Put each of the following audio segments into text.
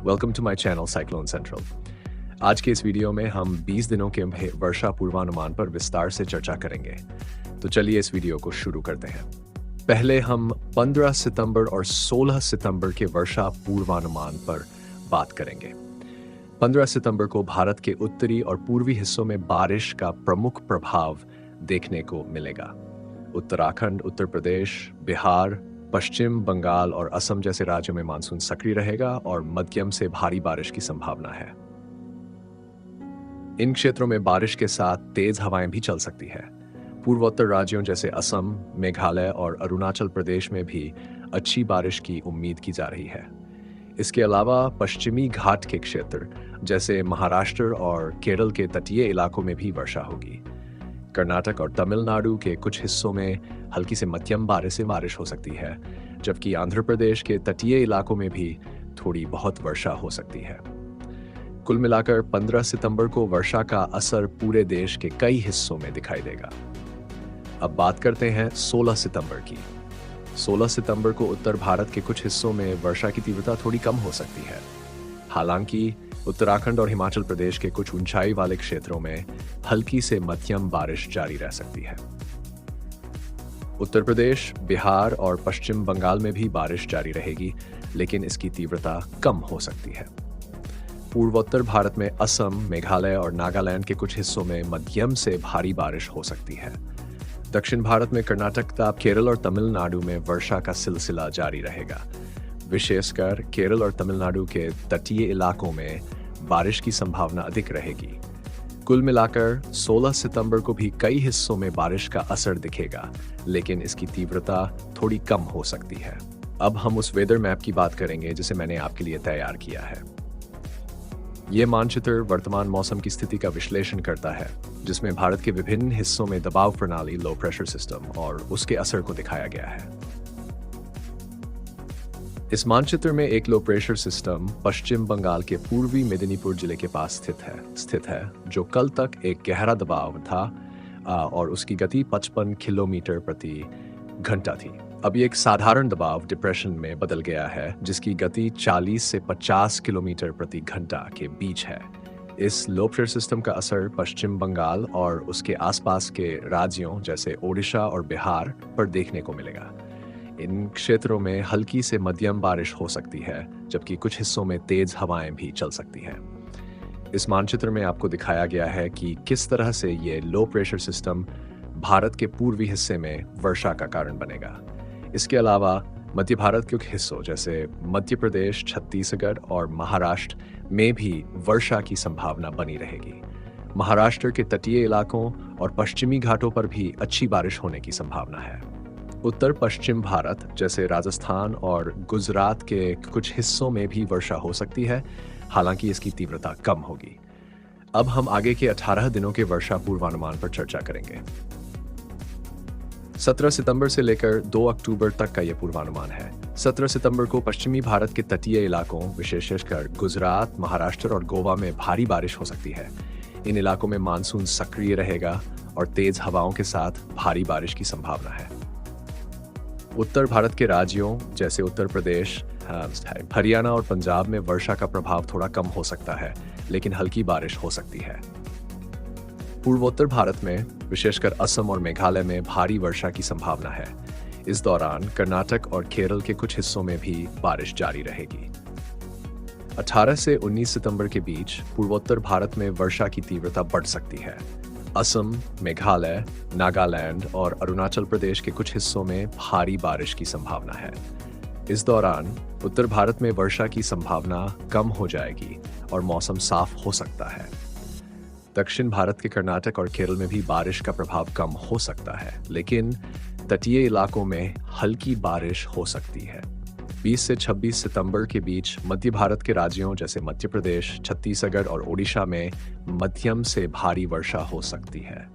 Welcome to my channel cyclone central. आज के इस वीडियो में हम 20 दिनों के वर्षा पूर्वानुमान पर विस्तार से चर्चा करेंगे। तो चलिए इस वीडियो को शुरू करते हैं। पहले हम 15 सितंबर और 16 सितंबर के वर्षा पूर्वानुमान पर बात करेंगे। 15 सितंबर को भारत के उत्तरी और पूर्वी हिस्सों में बारिश का प्रमुख प्रभाव देखने को मिलेगा। उत्तराखंड, उत्तर प्रदेश, बिहार, पश्चिम बंगाल और असम जैसे राज्यों में मानसून सक्रिय रहेगा और मध्यम से भारी बारिश की संभावना है। इन क्षेत्रों में बारिश के साथ तेज हवाएं भी चल सकती है। पूर्वोत्तर राज्यों जैसे असम, मेघालय और अरुणाचल प्रदेश में भी अच्छी बारिश की उम्मीद की जा रही है। इसके अलावा पश्चिमी घाट के क्षेत्र जैसे महाराष्ट्र और केरल के तटीय इलाकों में भी वर्षा होगी। कर्नाटक और तमिलनाडु के कुछ हिस्सों में हल्की से मध्यम बारिश हो सकती है, जबकि आंध्र प्रदेश के तटीय इलाकों में भी थोड़ी बहुत वर्षा हो सकती है। कुल मिलाकर 15 सितंबर को वर्षा का असर पूरे देश के कई हिस्सों में दिखाई देगा। अब बात करते हैं 16 सितंबर की। 16 सितंबर को उत्तर भारत के कुछ हिस्सों में वर्षा की तीव्रता थोड़ी कम हो सकती है। हालांकि उत्तराखंड और हिमाचल प्रदेश के कुछ ऊंचाई वाले क्षेत्रों में हल्की से मध्यम बारिश जारी रह सकती है। उत्तर प्रदेश, बिहार और पश्चिम बंगाल में भी बारिश जारी रहेगी, लेकिन इसकी तीव्रता कम हो सकती है। पूर्वोत्तर भारत में असम, मेघालय और नागालैंड के कुछ हिस्सों में मध्यम से भारी बारिश हो सकती है। दक्षिण भारत में कर्नाटक, केरल और तमिलनाडु में वर्षा का सिलसिला जारी रहेगा। विशेषकर केरल और तमिलनाडु के तटीय इलाकों में बारिश की संभावना अधिक रहेगी। कुल मिलाकर 16 सितंबर को भी कई हिस्सों में बारिश का असर दिखेगा, लेकिन इसकी तीव्रता थोड़ी कम हो सकती है। अब हम उस वेदर मैप की बात करेंगे जिसे मैंने आपके लिए तैयार किया है। ये मानचित्र वर्तमान मौसम की स्थिति का विश्लेषण करता है, जिसमें भारत के विभिन्न हिस्सों में दबाव प्रणाली, लो प्रेशर सिस्टम और उसके असर को दिखाया गया है। इस मानचित्र में एक लो प्रेशर सिस्टम पश्चिम बंगाल के पूर्वी मेदिनीपुर जिले के पास स्थित है, जो कल तक एक गहरा दबाव था और उसकी गति 55 किलोमीटर प्रति घंटा थी। अब ये एक साधारण दबाव डिप्रेशन में बदल गया है, जिसकी गति 40 से 50 किलोमीटर प्रति घंटा के बीच है। इस लो प्रेशर सिस्टम का असर पश्चिम बंगाल और उसके आसपास के राज्यों जैसे ओडिशा और बिहार पर देखने को मिलेगा। इन क्षेत्रों में हल्की से मध्यम बारिश हो सकती है, जबकि कुछ हिस्सों में तेज हवाएं भी चल सकती हैं। इस मानचित्र में आपको दिखाया गया है कि किस तरह से ये लो प्रेशर सिस्टम भारत के पूर्वी हिस्से में वर्षा का कारण बनेगा। इसके अलावा मध्य भारत के कुछ हिस्सों जैसे मध्य प्रदेश, छत्तीसगढ़ और महाराष्ट्र में भी वर्षा की संभावना बनी रहेगी। महाराष्ट्र के तटीय इलाकों और पश्चिमी घाटों पर भी अच्छी बारिश होने की संभावना है। उत्तर पश्चिम भारत जैसे राजस्थान और गुजरात के कुछ हिस्सों में भी वर्षा हो सकती है, हालांकि इसकी तीव्रता कम होगी। अब हम आगे के 18 दिनों के वर्षा पूर्वानुमान पर चर्चा करेंगे। 17 सितंबर से लेकर 2 अक्टूबर तक का यह पूर्वानुमान है। 17 सितंबर को पश्चिमी भारत के तटीय इलाकों, विशेषकर गुजरात, महाराष्ट्र और गोवा में भारी बारिश हो सकती है। इन इलाकों में मानसून सक्रिय रहेगा और तेज हवाओं के साथ भारी बारिश की संभावना है। उत्तर भारत के राज्यों जैसे उत्तर प्रदेश, हरियाणा और पंजाब में वर्षा का प्रभाव थोड़ा कम हो सकता है, लेकिन हल्की बारिश हो सकती है। पूर्वोत्तर भारत में विशेषकर असम और मेघालय में भारी वर्षा की संभावना है। इस दौरान कर्नाटक और केरल के कुछ हिस्सों में भी बारिश जारी रहेगी। 18 से 19 सितंबर के बीच पूर्वोत्तर भारत में वर्षा की तीव्रता बढ़ सकती है। असम, मेघालय, नागालैंड और अरुणाचल प्रदेश के कुछ हिस्सों में भारी बारिश की संभावना है। इस दौरान उत्तर भारत में वर्षा की संभावना कम हो जाएगी और मौसम साफ हो सकता है। दक्षिण भारत के कर्नाटक और केरल में भी बारिश का प्रभाव कम हो सकता है, लेकिन तटीय इलाकों में हल्की बारिश हो सकती है। 20 से 26 सितंबर के बीच मध्य भारत के राज्यों जैसे मध्य प्रदेश, छत्तीसगढ़ और ओडिशा में मध्यम से भारी वर्षा हो सकती है।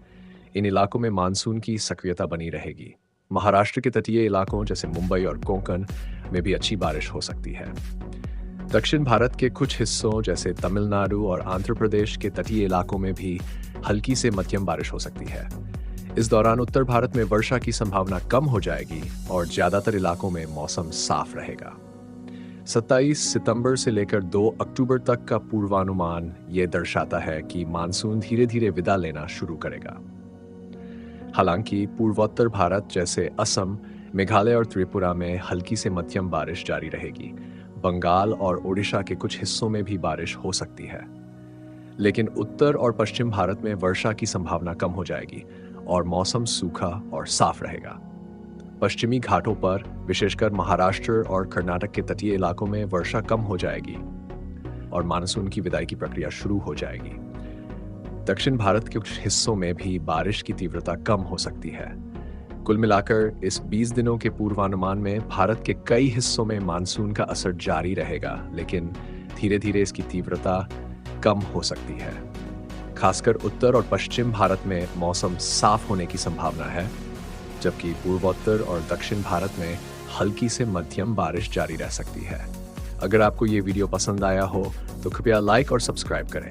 इन इलाकों में मानसून की सक्रियता बनी रहेगी। महाराष्ट्र के तटीय इलाकों जैसे मुंबई और कोंकण में भी अच्छी बारिश हो सकती है। दक्षिण भारत के कुछ हिस्सों जैसे तमिलनाडु और आंध्र प्रदेश के तटीय इलाकों में भी हल्की से मध्यम बारिश हो सकती है। इस दौरान उत्तर भारत में वर्षा की संभावना कम हो जाएगी और ज्यादातर इलाकों में मौसम साफ रहेगा। 27 सितंबर से लेकर 2 अक्टूबर तक का पूर्वानुमान ये दर्शाता है कि मानसून धीरे धीरे विदा लेना शुरू करेगा। हालांकि पूर्वोत्तर भारत जैसे असम, मेघालय और त्रिपुरा में हल्की से मध्यम बारिश जारी रहेगी। बंगाल और ओडिशा के कुछ हिस्सों में भी बारिश हो सकती है, लेकिन उत्तर और पश्चिम भारत में वर्षा की संभावना कम हो जाएगी और मौसम सूखा और साफ रहेगा। पश्चिमी घाटों पर, विशेषकर महाराष्ट्र और कर्नाटक के तटीय इलाकों में वर्षा कम हो जाएगी और मानसून की विदाई की प्रक्रिया शुरू हो जाएगी। दक्षिण भारत के कुछ हिस्सों में भी बारिश की तीव्रता कम हो सकती है। कुल मिलाकर इस 20 दिनों के पूर्वानुमान में भारत के कई हिस्सों में मानसून का असर जारी रहेगा, लेकिन धीरे धीरे इसकी तीव्रता कम हो सकती है। खासकर उत्तर और पश्चिम भारत में मौसम साफ होने की संभावना है, जबकि पूर्वोत्तर और दक्षिण भारत में हल्की से मध्यम बारिश जारी रह सकती है। अगर आपको ये वीडियो पसंद आया हो तो कृपया लाइक और सब्सक्राइब करें।